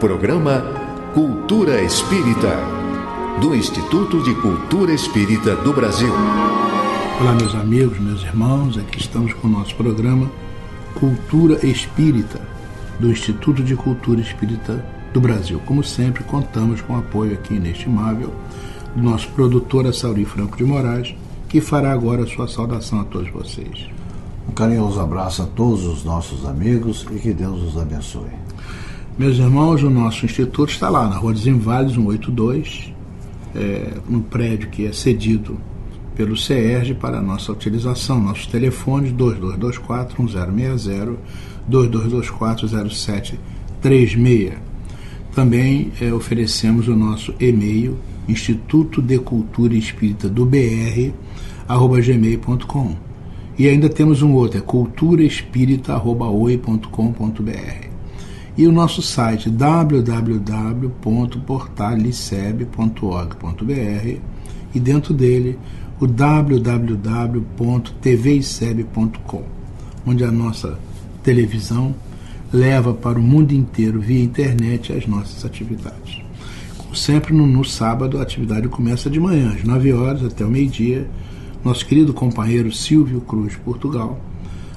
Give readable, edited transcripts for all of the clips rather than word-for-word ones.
programa Cultura Espírita, do Instituto de Cultura Espírita do Brasil. Olá, meus amigos, meus irmãos, aqui estamos com o nosso programa Cultura Espírita, do Instituto de Cultura Espírita do Brasil. Como sempre, contamos com o apoio aqui inestimável do nosso produtor Assauri Franco de Moraes, que fará agora a sua saudação a todos vocês. Um carinhoso abraço a todos os nossos amigos e que Deus os abençoe. Meus irmãos, o nosso instituto está lá na Rua dos Invalidos, 182, no prédio que é cedido pelo CERJ para a nossa utilização. Nossos telefones 2224-1060, 2224-0736. Também oferecemos o nosso e-mail, Instituto de Cultura Espírita do BR, @gmail.com. E ainda temos um outro, culturaespírita@oi.com.br. E o nosso site, www.portaliceb.org.br, e dentro dele o www.tviceb.com, onde a nossa televisão leva para o mundo inteiro via internet as nossas atividades. Como sempre, no sábado a atividade começa de manhã, às 9 horas até o meio-dia. Nosso querido companheiro Silvio Cruz, de Portugal,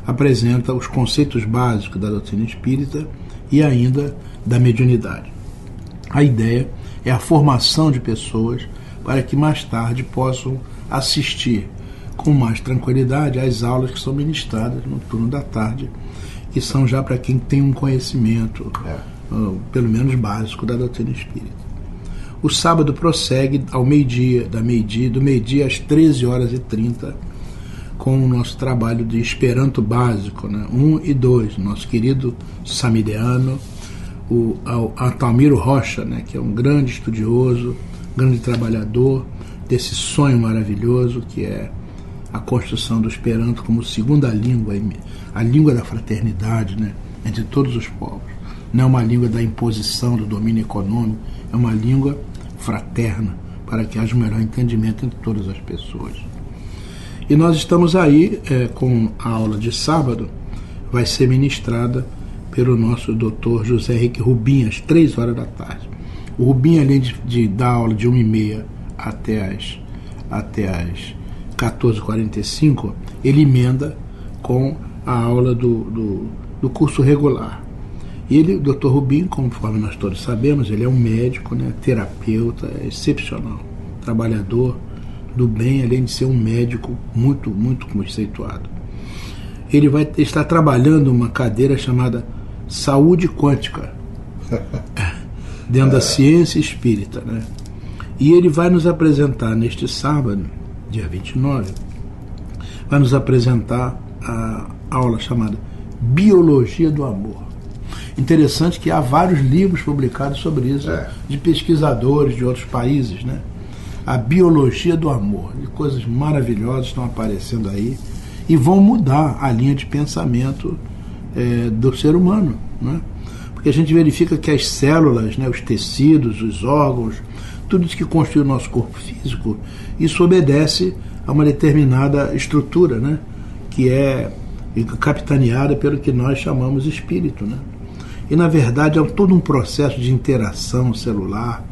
apresenta os conceitos básicos da doutrina espírita e ainda da mediunidade. A ideia é a formação de pessoas para que mais tarde possam assistir com mais tranquilidade às aulas que são ministradas no turno da tarde, que são já para quem tem um conhecimento, pelo menos básico, da doutrina espírita. O sábado prossegue ao meio-dia, do meio-dia às 13h30, com o nosso trabalho de Esperanto básico, 1 e 2, nosso querido Samiriano, o Atalmiro Rocha, que é um grande estudioso, grande trabalhador desse sonho maravilhoso que é a construção do Esperanto como segunda língua, a língua da fraternidade, entre todos os povos. Não é uma língua da imposição, do domínio econômico, é uma língua fraterna, para que haja um melhor entendimento entre todas as pessoas. E nós estamos aí com a aula de sábado, vai ser ministrada pelo nosso doutor José Henrique Rubim, às 3 horas da tarde. O Rubim, além de dar aula de 1h30 até as 14h45, ele emenda com a aula do curso regular. E ele, o Dr. Rubim, conforme nós todos sabemos, ele é um médico, terapeuta, excepcional, trabalhador do bem, além de ser um médico muito, muito conceituado. Ele vai estar trabalhando uma cadeira chamada Saúde Quântica, dentro da ciência espírita. E ele vai nos apresentar neste sábado, dia 29, vai nos apresentar a aula chamada Biologia do Amor. Interessante que há vários livros publicados sobre isso, de pesquisadores de outros países, A biologia do amor, de coisas maravilhosas estão aparecendo aí e vão mudar a linha de pensamento do ser humano, Porque a gente verifica que as células, os tecidos, os órgãos, tudo isso que constitui o nosso corpo físico, isso obedece a uma determinada estrutura, que é capitaneada pelo que nós chamamos espírito, E na verdade é todo um processo de interação celular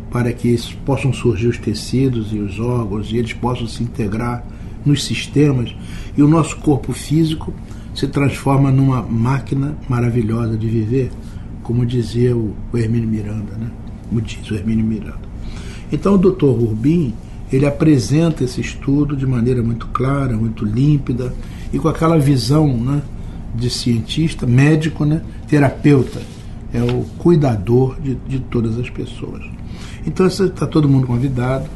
para que possam surgir os tecidos e os órgãos e eles possam se integrar nos sistemas e o nosso corpo físico se transforma numa máquina maravilhosa de viver, como dizia o Hermínio Miranda, Como diz o Hermínio Miranda. Então o Dr. Rubim, ele apresenta esse estudo de maneira muito clara, muito límpida e com aquela visão, de cientista, médico, terapeuta, é o cuidador de todas as pessoas. Então está todo mundo convidado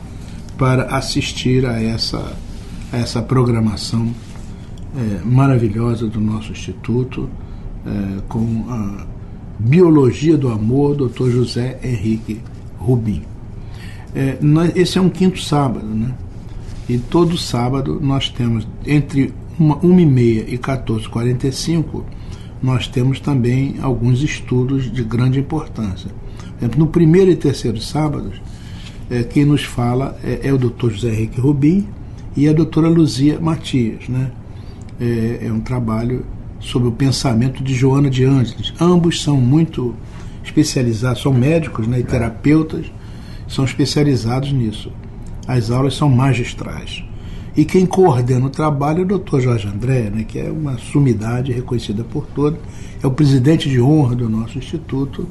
para assistir a essa programação maravilhosa do nosso Instituto, com a Biologia do Amor, Dr. José Henrique Rubim. Esse é um quinto sábado, E todo sábado nós temos entre 1h30 e 14h45, nós temos também alguns estudos de grande importância. Por exemplo, no primeiro e terceiro sábados, quem nos fala é o Dr. José Henrique Rubim e a doutora Luzia Matias. É um trabalho sobre o pensamento de Joana de Ângeles. Ambos são muito especializados, são médicos, né, e terapeutas, são especializados nisso. As aulas são magistrais. E quem coordena o trabalho é o Dr. Jorge André, né, que é uma sumidade reconhecida por todos, é o presidente de honra do nosso instituto,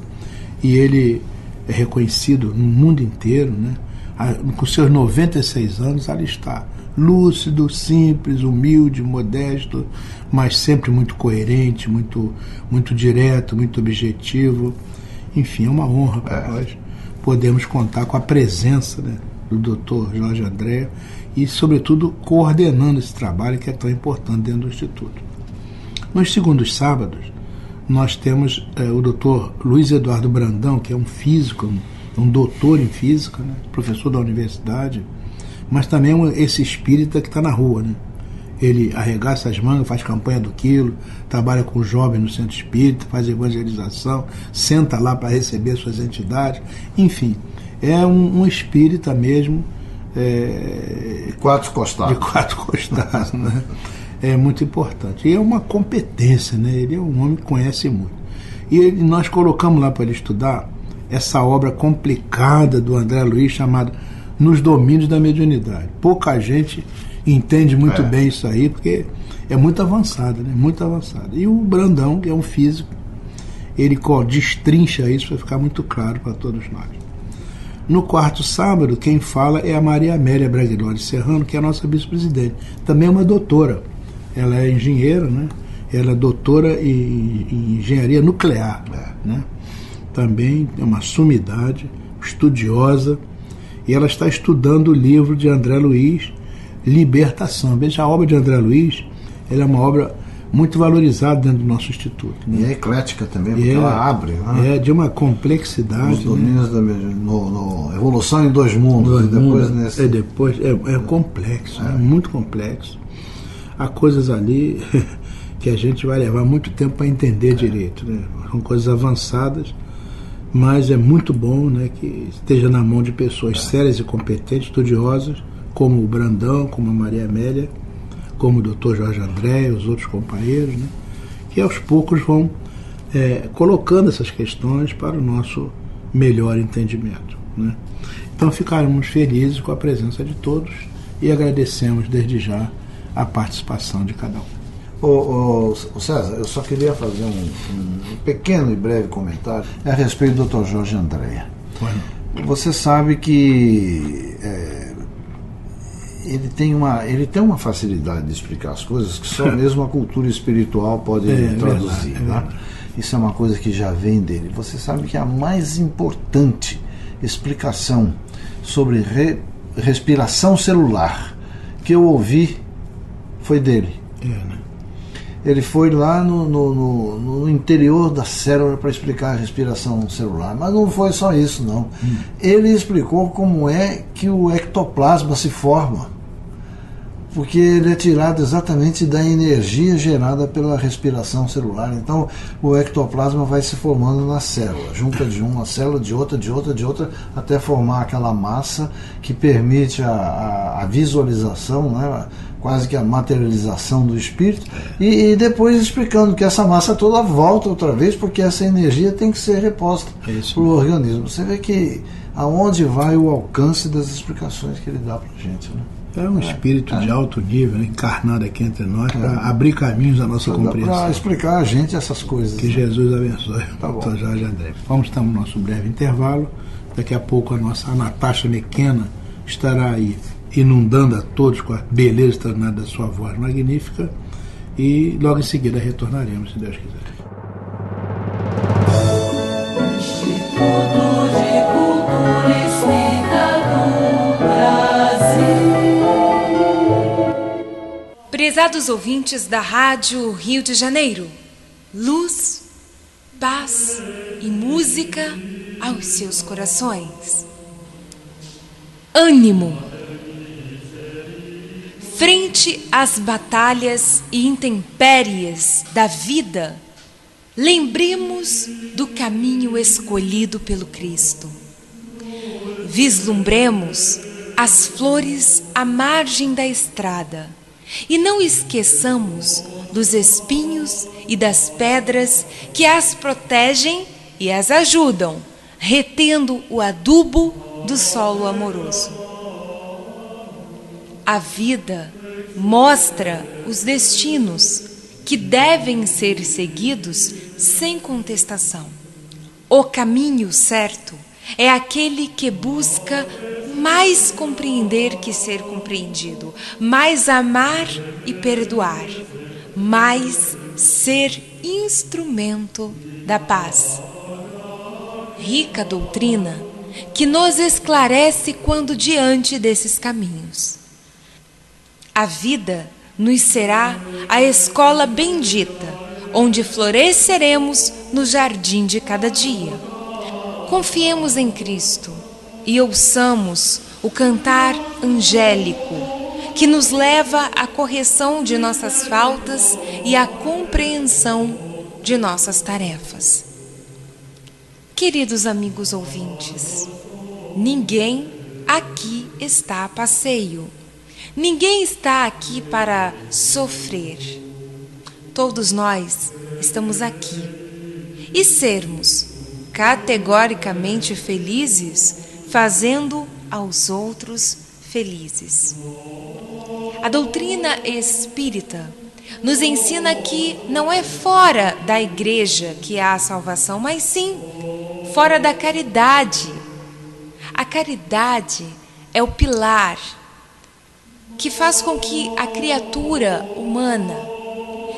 e ele é reconhecido no mundo inteiro, né? Com seus 96 anos, ali está, lúcido, simples, humilde, modesto, mas sempre muito coerente, muito direto, muito objetivo. Enfim, é uma honra para nós podermos contar com a presença, né, do Dr. Jorge André e, sobretudo, coordenando esse trabalho que é tão importante dentro do Instituto. Nos segundos sábados, nós temos o Dr. Luiz Eduardo Brandão, que é um físico, um doutor em física, né, professor da universidade, mas também esse espírita que está na rua, né? Ele arregaça as mangas, faz campanha do quilo, trabalha com jovens no centro espírita, faz evangelização, senta lá para receber suas entidades, enfim, é um espírita mesmo. De quatro costados, né? É muito importante. E é uma competência, né? Ele é um homem que conhece muito. E nós colocamos lá para ele estudar essa obra complicada do André Luiz, chamada Nos Domínios da Mediunidade. Pouca gente entende muito bem isso aí, porque é muito avançado, né? Muito avançado. E o Brandão, que é um físico, ele destrincha isso para ficar muito claro para todos nós. No quarto sábado, quem fala é a Maria Amélia Braguilhori Serrano, que é a nossa vice-presidente. Também é uma doutora. Ela é engenheira, né? Ela é doutora em engenharia nuclear, né? Também é uma sumidade, estudiosa, e ela está estudando o livro de André Luiz, Libertação. Veja, a obra de André Luiz, ela é uma obra muito valorizada dentro do nosso instituto, né? E é eclética também, porque ela abre, né? É de uma complexidade. Os domínios, né? no Evolução em Dois Mundos. É complexo, é muito complexo. Há coisas ali que a gente vai levar muito tempo para entender direito, né? São coisas avançadas, mas é muito bom, né, que esteja na mão de pessoas sérias e competentes, estudiosas, como o Brandão, como a Maria Amélia, como o Dr. Jorge André e os outros companheiros, né, que aos poucos vão colocando essas questões para o nosso melhor entendimento, né. Então ficaremos felizes com a presença de todos e agradecemos desde já a participação de cada um. César, eu só queria fazer um pequeno e breve comentário a respeito do Dr. Jorge André. Você sabe que ele tem uma facilidade de explicar as coisas que só mesmo a cultura espiritual pode traduzir. Verdade, né? Isso é uma coisa que já vem dele. Você sabe que a mais importante explicação sobre respiração celular que eu ouvi foi dele. Né? Ele foi lá no interior da célula para explicar a respiração celular, mas não foi só isso, não. Ele explicou como é que o ectoplasma se forma, porque ele é tirado exatamente da energia gerada pela respiração celular. Então o ectoplasma vai se formando na célula, junta de uma célula, de outra, até formar aquela massa que permite a visualização, né? Quase que a materialização do espírito, e depois explicando que essa massa toda volta outra vez, porque essa energia tem que ser reposta para o organismo. Você vê que aonde vai o alcance das explicações que ele dá para a gente, né? É um espírito de alto nível, né, encarnado aqui entre nós, para abrir caminhos à nossa compreensão. Para explicar a gente essas coisas. Que Jesus abençoe. Tá bom. Dr. Jorge André. Vamos estar no nosso breve intervalo. Daqui a pouco a Natasha Mequena estará aí inundando a todos com a beleza extraordinária da sua voz magnífica, e logo em seguida retornaremos, se Deus quiser. Instituto de Cultura Espírita do Brasil. Prezados ouvintes da Rádio Rio de Janeiro, luz, paz e música aos seus corações. Ânimo! Frente às batalhas e intempéries da vida, lembremos do caminho escolhido pelo Cristo. Vislumbremos as flores à margem da estrada e não esqueçamos dos espinhos e das pedras que as protegem e as ajudam, retendo o adubo do solo amoroso. A vida mostra os destinos que devem ser seguidos sem contestação. O caminho certo é aquele que busca mais compreender que ser compreendido, mais amar e perdoar, mais ser instrumento da paz. Rica doutrina que nos esclarece quando diante desses caminhos. A vida nos será a escola bendita, onde floresceremos no jardim de cada dia. Confiemos em Cristo e ouçamos o cantar angélico, que nos leva à correção de nossas faltas e à compreensão de nossas tarefas. Queridos amigos ouvintes, ninguém aqui está a passeio. Ninguém está aqui para sofrer. Todos nós estamos aqui. E sermos categoricamente felizes, fazendo aos outros felizes. A doutrina espírita nos ensina que não é fora da igreja que há a salvação, mas sim fora da caridade. A caridade é o pilar que faz com que a criatura humana,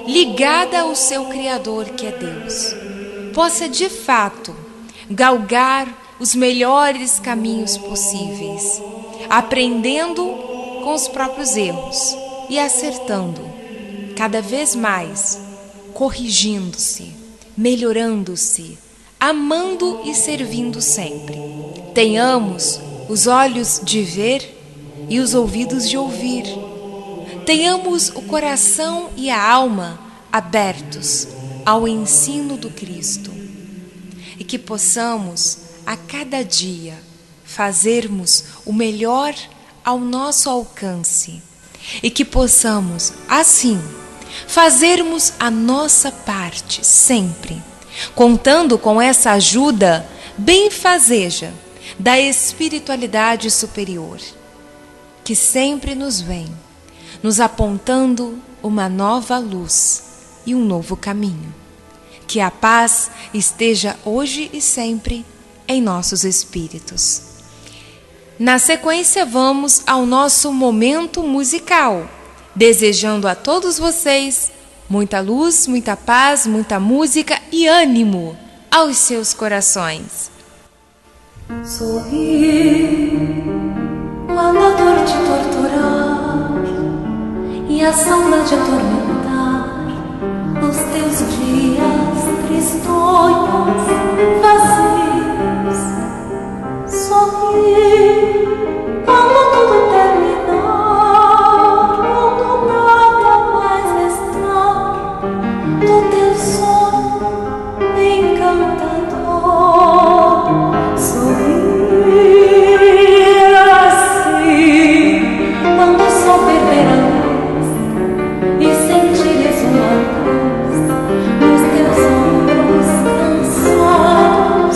ligada ao seu Criador, que é Deus, possa de fato galgar os melhores caminhos possíveis, aprendendo com os próprios erros e acertando cada vez mais, corrigindo-se, melhorando-se, amando e servindo sempre. Tenhamos os olhos de ver e os ouvidos de ouvir. Tenhamos o coração e a alma abertos ao ensino do Cristo e que possamos a cada dia fazermos o melhor ao nosso alcance e que possamos, assim, fazermos a nossa parte sempre, contando com essa ajuda benfazeja da espiritualidade superior, que sempre nos vem, nos apontando uma nova luz e um novo caminho. Que a paz esteja hoje e sempre em nossos espíritos. Na sequência, vamos ao nosso momento musical, desejando a todos vocês muita luz, muita paz, muita música e ânimo aos seus corações. Sorri quando a dor te torturar e a saudade atormentar os teus dias tristonhos, vazios. Sorri quando tudo terminar, quando nada mais restar do teu sono encantador. Sorri assim quando o sol perder a luz e sentires uma cruz nos teus ombros cansados.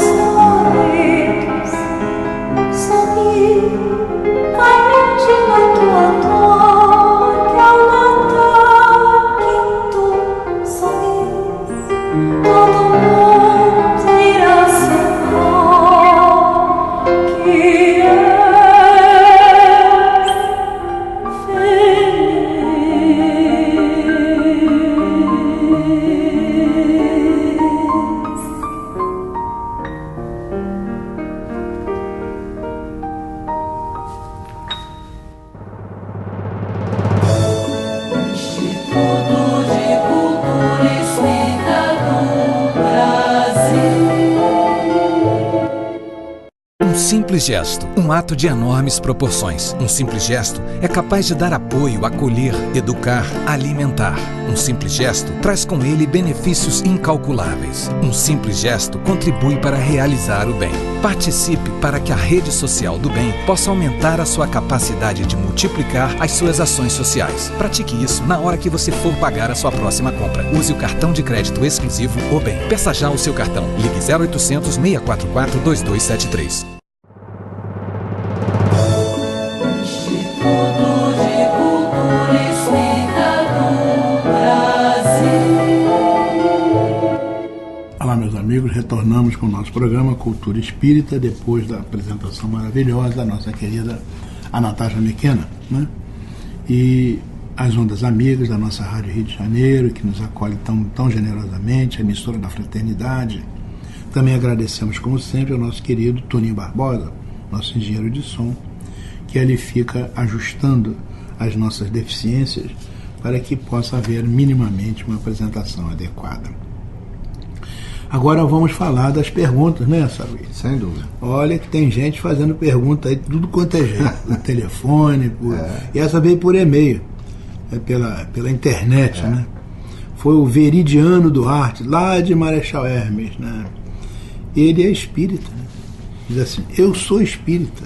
simples gesto, um ato de enormes proporções. Um simples gesto é capaz de dar apoio, acolher, educar, alimentar. Um simples gesto traz com ele benefícios incalculáveis. Um simples gesto contribui para realizar o bem. Participe para que a rede social do bem possa aumentar a sua capacidade de multiplicar as suas ações sociais. Pratique isso na hora que você for pagar a sua próxima compra. Use o cartão de crédito exclusivo O Bem. Peça já o seu cartão. Ligue 0800 644 2273. Olá, meus amigos, retornamos com o nosso programa Cultura Espírita, depois da apresentação maravilhosa da nossa querida Anastasia Mequena, né? E as ondas amigas da nossa Rádio Rio de Janeiro, que nos acolhe tão generosamente, a emissora da Fraternidade. Também agradecemos, como sempre, ao nosso querido Toninho Barbosa, nosso engenheiro de som, que ali fica ajustando as nossas deficiências para que possa haver minimamente uma apresentação adequada. Agora vamos falar das perguntas, né, Saruí? Sem dúvida. Olha que tem gente fazendo pergunta aí, tudo quanto é jeito, por telefone, e essa veio por e-mail, pela internet, né? Foi o Veridiano Duarte, lá de Marechal Hermes, né? Ele é espírita, né? Diz assim: eu sou espírita,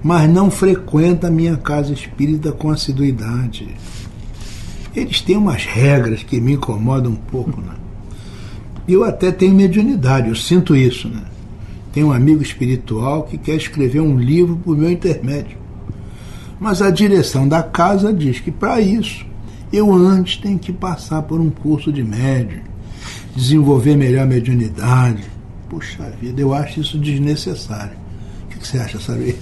mas não frequento a minha casa espírita com assiduidade. Eles têm umas regras que me incomodam um pouco, né? Eu até tenho mediunidade, eu sinto isso, né? Tenho um amigo espiritual que quer escrever um livro por meu intermédio. Mas a direção da casa diz que para isso eu antes tenho que passar por um curso de médium, desenvolver melhor a mediunidade. Puxa vida, eu acho isso desnecessário. O que você acha, Saruí?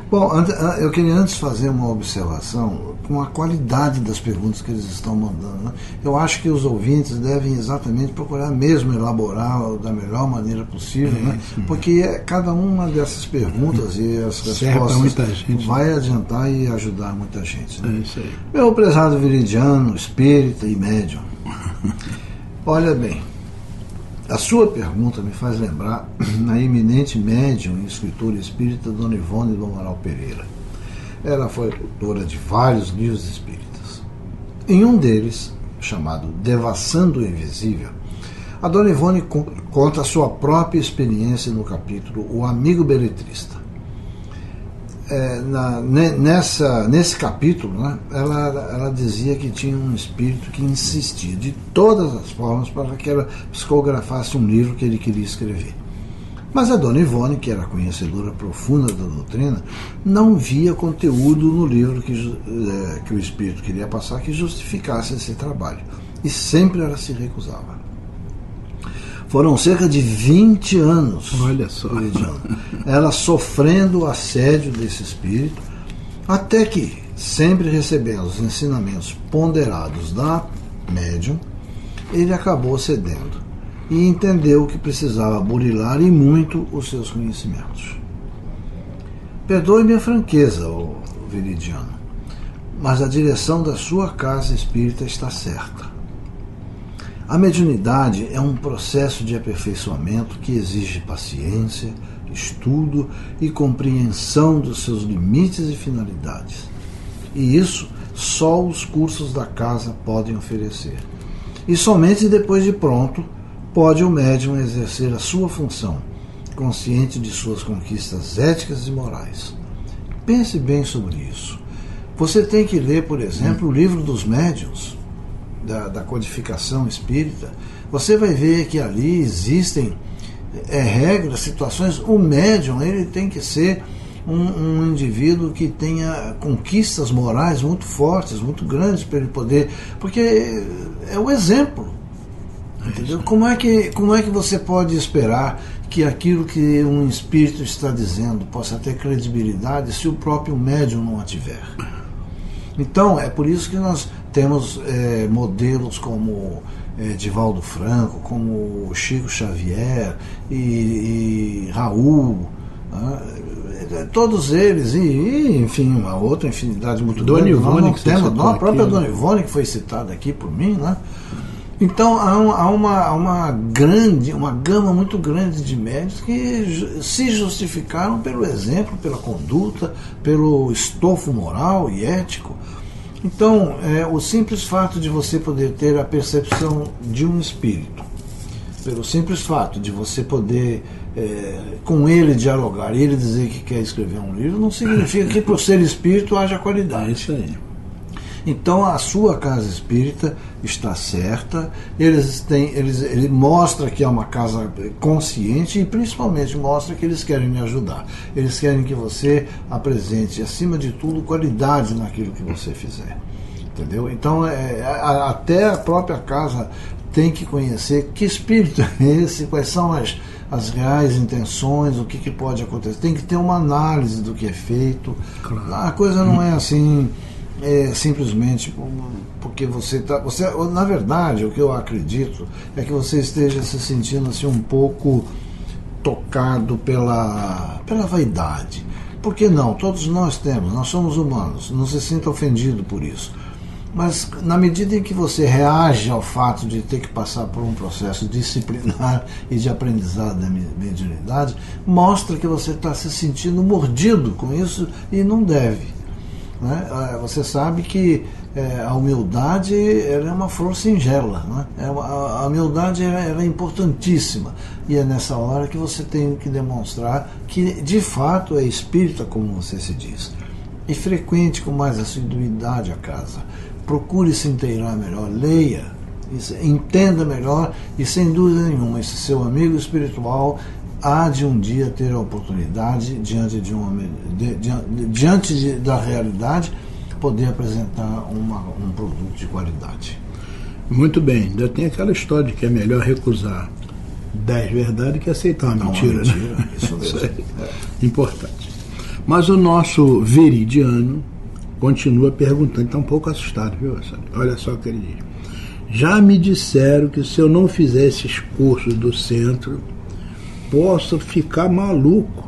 Bom, eu queria antes fazer uma observação com a qualidade das perguntas que eles estão mandando, né? Eu acho que os ouvintes devem exatamente procurar mesmo elaborar da melhor maneira possível, né? Porque cada uma dessas perguntas e as respostas vai adiantar e ajudar muita gente, né? É isso aí. Meu prezado Viridiano, espírita e médium, olha bem, a sua pergunta me faz lembrar a eminente médium e escritora espírita Dona Ivone do Amaral Pereira. Ela foi autora de vários livros espíritas. Em um deles, chamado Devassando o Invisível, a Dona Ivone conta a sua própria experiência no capítulo O Amigo Beletrista. Nesse capítulo, né, ela dizia que tinha um espírito que insistia de todas as formas para que ela psicografasse um livro que ele queria escrever. Mas a Dona Ivone, que era conhecedora profunda da doutrina, não via conteúdo no livro que o espírito queria passar que justificasse esse trabalho. E sempre ela se recusava. Foram cerca de 20 anos, olha só, ela sofrendo o assédio desse espírito, até que, sempre recebendo os ensinamentos ponderados da médium, ele acabou cedendo e entendeu que precisava burilar e muito os seus conhecimentos. Perdoe-me a franqueza, ô Viridiano, mas a direção da sua casa espírita está certa. A mediunidade é um processo de aperfeiçoamento que exige paciência, estudo e compreensão dos seus limites e finalidades. E isso só os cursos da casa podem oferecer. E somente depois de pronto pode o médium exercer a sua função, consciente de suas conquistas éticas e morais. Pense bem sobre isso. Você tem que ler, por exemplo, o livro dos médiuns, da codificação espírita. Você vai ver que ali existem regras, situações. O médium, ele tem que ser um indivíduo que tenha conquistas morais muito fortes, muito grandes para ele poder, porque é o exemplo, entendeu? Como é que você pode esperar que aquilo que um espírito está dizendo possa ter credibilidade se o próprio médium não a tiver? Então, é por isso que nós temos modelos como Divaldo Franco, como Chico Xavier e Raul, todos eles, e enfim, uma outra infinidade muito grande. Dona Ivone, a própria Dona Ivone, que foi citada aqui por mim, né? Então há uma gama muito grande de médios que se justificaram pelo exemplo, pela conduta, pelo estofo moral e ético. Então, o simples fato de você poder ter a percepção de um espírito, pelo simples fato de você poder com ele dialogar e ele dizer que quer escrever um livro, não significa que por ser espírito haja qualidade. É isso aí. Então a sua casa espírita está certa, ele mostra que é uma casa consciente e principalmente mostra que eles querem me ajudar. Eles querem que você apresente, acima de tudo, qualidade naquilo que você fizer. Entendeu? Então até a própria casa tem que conhecer que espírito é esse, quais são as reais intenções, o que pode acontecer. Tem que ter uma análise do que é feito. Claro. A coisa não é assim... simplesmente porque na verdade, o que eu acredito é que você esteja se sentindo assim um pouco tocado pela vaidade. Por que não? Todos nós somos humanos, não se sinta ofendido por isso. Mas na medida em que você reage ao fato de ter que passar por um processo disciplinar e de aprendizado da mediunidade, mostra que você está se sentindo mordido com isso e não deve. Né? Você sabe que a humildade ela é uma flor singela, né? A humildade ela é importantíssima e é nessa hora que você tem que demonstrar que de fato é espírita, como você se diz, e frequente com mais assiduidade a casa, procure se inteirar melhor, leia, entenda melhor e sem dúvida nenhuma esse seu amigo espiritual há de um dia ter a oportunidade, diante da realidade, poder apresentar um produto de qualidade. Muito bem, ainda tem aquela história de que é melhor recusar 10 verdades que aceitar uma mentira. Né? Isso mesmo. Importante. Mas o nosso veridiano continua perguntando, está um pouco assustado, viu? Olha só o que ele diz. Já me disseram que se eu não fizer esses cursos do centro, posso ficar maluco,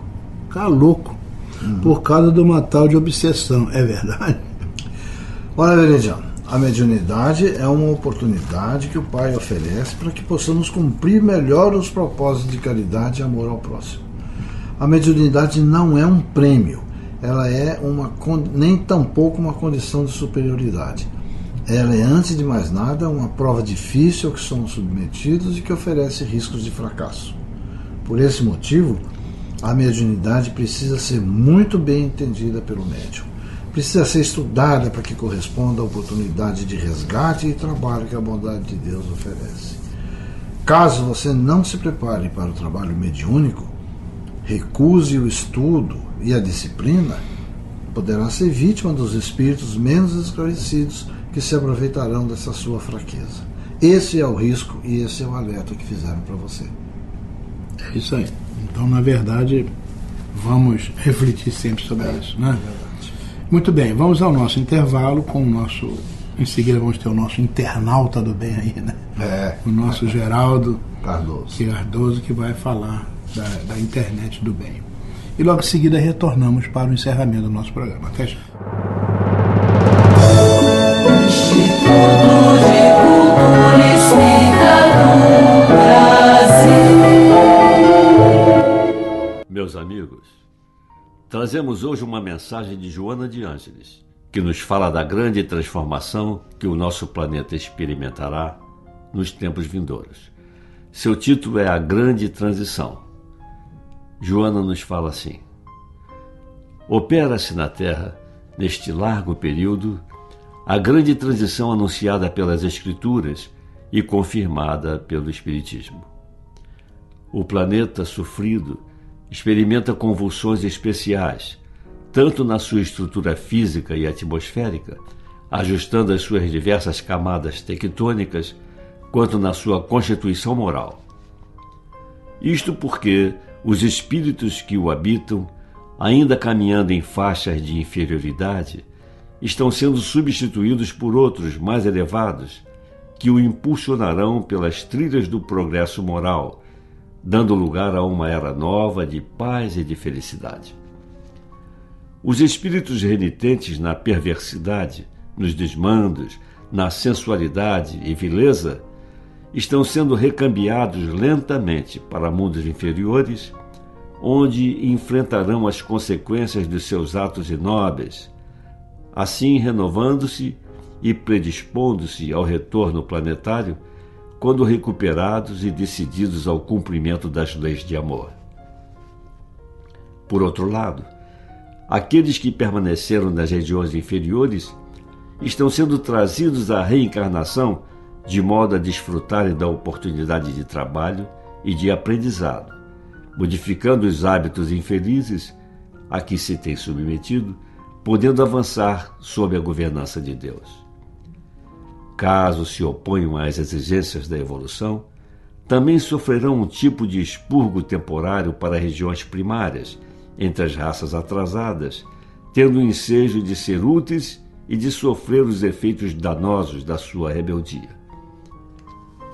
por causa de uma tal de obsessão. É verdade? Olha, Veridiano, a mediunidade é uma oportunidade que o Pai oferece para que possamos cumprir melhor os propósitos de caridade e amor ao próximo. A mediunidade não é um prêmio, ela é nem tampouco uma condição de superioridade. Ela é, antes de mais nada, uma prova difícil a que somos submetidos e que oferece riscos de fracasso. Por esse motivo, a mediunidade precisa ser muito bem entendida pelo médium. Precisa ser estudada para que corresponda à oportunidade de resgate e trabalho que a bondade de Deus oferece. Caso você não se prepare para o trabalho mediúnico, recuse o estudo e a disciplina, poderá ser vítima dos espíritos menos esclarecidos que se aproveitarão dessa sua fraqueza. Esse é o risco e esse é o alerta que fizeram para você. É isso aí. Então, na verdade, vamos refletir sempre sobre isso, né? Muito bem, vamos ao nosso intervalo com o nosso... Em seguida vamos ter o nosso internauta do bem aí, né? O nosso Geraldo Cardoso, que vai falar da internet do bem. E logo em seguida retornamos para o encerramento do nosso programa. Até já. Instituto de Cultura Espírita do Brasil. Meus amigos, trazemos hoje uma mensagem de Joana de Ângeles, que nos fala da grande transformação que o nosso planeta experimentará nos tempos vindouros. Seu título é A Grande Transição. Joana nos fala assim: opera-se na Terra, neste largo período, a grande transição anunciada pelas Escrituras e confirmada pelo Espiritismo. O planeta sofrido experimenta convulsões especiais, tanto na sua estrutura física e atmosférica, ajustando as suas diversas camadas tectônicas, quanto na sua constituição moral. Isto porque os espíritos que o habitam, ainda caminhando em faixas de inferioridade, estão sendo substituídos por outros mais elevados, que o impulsionarão pelas trilhas do progresso moral, dando lugar a uma era nova de paz e de felicidade. Os espíritos renitentes na perversidade, nos desmandos, na sensualidade e vileza, estão sendo recambiados lentamente para mundos inferiores, onde enfrentarão as consequências dos seus atos inóbeis, assim renovando-se e predispondo-se ao retorno planetário quando recuperados e decididos ao cumprimento das leis de amor. Por outro lado, aqueles que permaneceram nas regiões inferiores estão sendo trazidos à reencarnação de modo a desfrutarem da oportunidade de trabalho e de aprendizado, modificando os hábitos infelizes a que se tem submetido, podendo avançar sob a governança de Deus. Caso se oponham às exigências da evolução, também sofrerão um tipo de expurgo temporário para regiões primárias, entre as raças atrasadas, tendo o ensejo de ser úteis e de sofrer os efeitos danosos da sua rebeldia.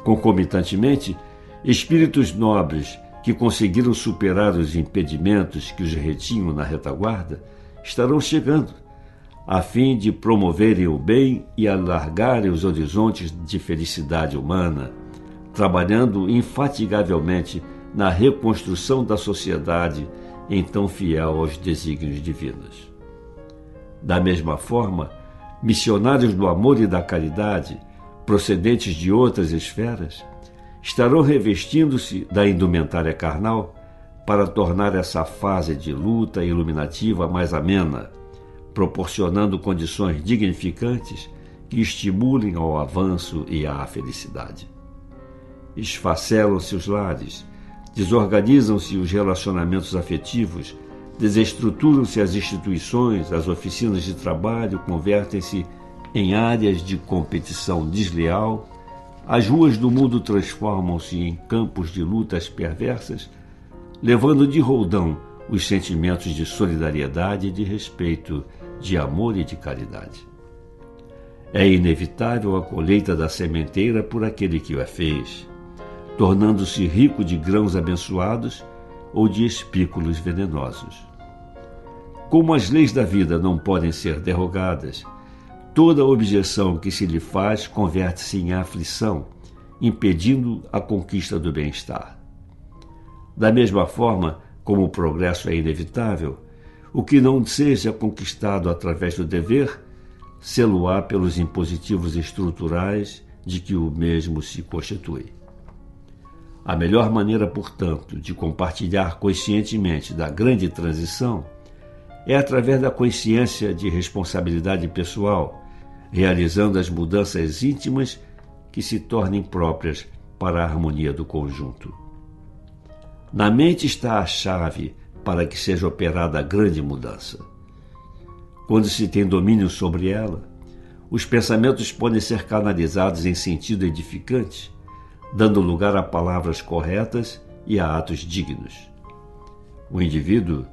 Concomitantemente, espíritos nobres que conseguiram superar os impedimentos que os retinham na retaguarda estarão chegando, a fim de promoverem o bem e alargarem os horizontes de felicidade humana, trabalhando infatigavelmente na reconstrução da sociedade então fiel aos desígnios divinos. Da mesma forma, missionários do amor e da caridade, procedentes de outras esferas, estarão revestindo-se da indumentária carnal para tornar essa fase de luta iluminativa mais amena, proporcionando condições dignificantes que estimulem ao avanço e à felicidade. Esfacelam-se os lares, desorganizam-se os relacionamentos afetivos, desestruturam-se as instituições, as oficinas de trabalho convertem-se em áreas de competição desleal, as ruas do mundo transformam-se em campos de lutas perversas, levando de roldão os sentimentos de solidariedade e de respeito, de amor e de caridade. É inevitável a colheita da sementeira por aquele que a fez, tornando-se rico de grãos abençoados ou de espículos venenosos. Como as leis da vida não podem ser derrogadas, toda objeção que se lhe faz converte-se em aflição, impedindo a conquista do bem-estar. Da mesma forma como o progresso é inevitável, o que não seja conquistado através do dever, sê-lo-á pelos impositivos estruturais de que o mesmo se constitui. A melhor maneira, portanto, de compartilhar conscientemente da grande transição é através da consciência de responsabilidade pessoal, realizando as mudanças íntimas que se tornem próprias para a harmonia do conjunto. Na mente está a chave para que seja operada a grande mudança. Quando se tem domínio sobre ela, os pensamentos podem ser canalizados em sentido edificante, dando lugar a palavras corretas e a atos dignos. O indivíduo,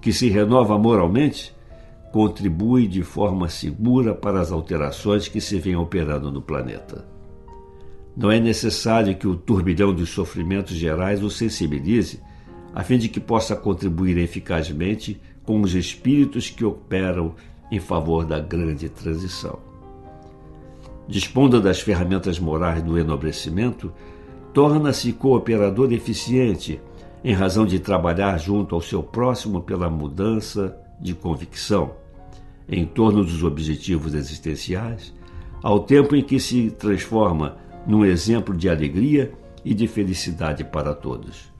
que se renova moralmente, contribui de forma segura para as alterações que se vêm operando no planeta. Não é necessário que o turbilhão dos sofrimentos gerais o sensibilize, a fim de que possa contribuir eficazmente com os espíritos que operam em favor da grande transição. Dispondo das ferramentas morais do enobrecimento, torna-se cooperador eficiente em razão de trabalhar junto ao seu próximo pela mudança de convicção, em torno dos objetivos existenciais, ao tempo em que se transforma num exemplo de alegria e de felicidade para todos.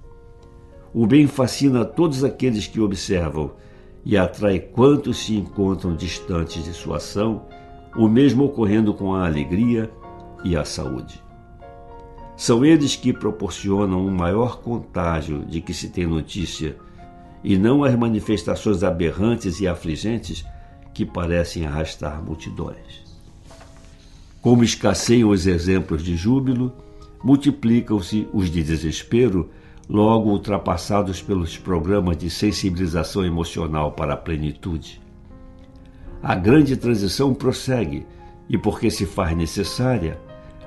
O bem fascina todos aqueles que observam e atrai quantos se encontram distantes de sua ação, o mesmo ocorrendo com a alegria e a saúde. São eles que proporcionam um maior contágio de que se tem notícia, e não as manifestações aberrantes e afligentes que parecem arrastar multidões. Como escasseiam os exemplos de júbilo, multiplicam-se os de desespero, logo ultrapassados pelos programas de sensibilização emocional para a plenitude. A grande transição prossegue, e porque se faz necessária,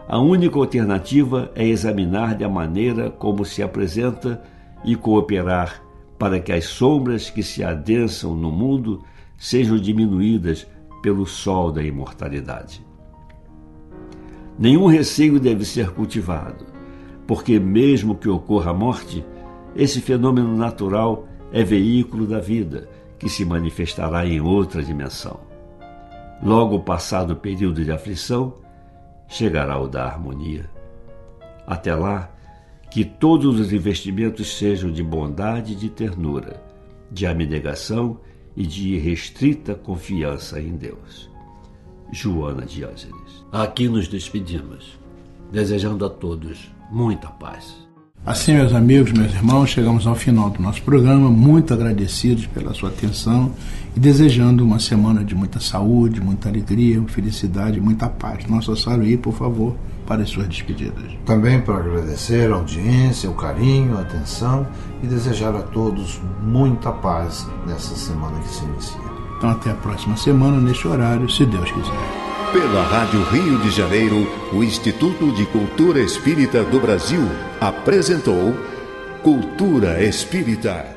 a única alternativa é examinar a maneira como se apresenta e cooperar para que as sombras que se adensam no mundo sejam diminuídas pelo sol da imortalidade. Nenhum receio deve ser cultivado, porque mesmo que ocorra a morte, esse fenômeno natural é veículo da vida, que se manifestará em outra dimensão. Logo passado o período de aflição, chegará o da harmonia. Até lá, que todos os investimentos sejam de bondade e de ternura, de abnegação e de irrestrita confiança em Deus. Joana de Ângeles. Aqui nos despedimos, desejando a todos muita paz. Assim, meus amigos, meus irmãos, chegamos ao final do nosso programa, muito agradecidos pela sua atenção e desejando uma semana de muita saúde, muita alegria, felicidade, muita paz. Nossa Saruí, por favor, para as suas despedidas. Também para agradecer a audiência, o carinho, a atenção e desejar a todos muita paz nessa semana que se inicia. Então até a próxima semana, neste horário, se Deus quiser. Pela Rádio Rio de Janeiro, o Instituto de Cultura Espírita do Brasil apresentou Cultura Espírita.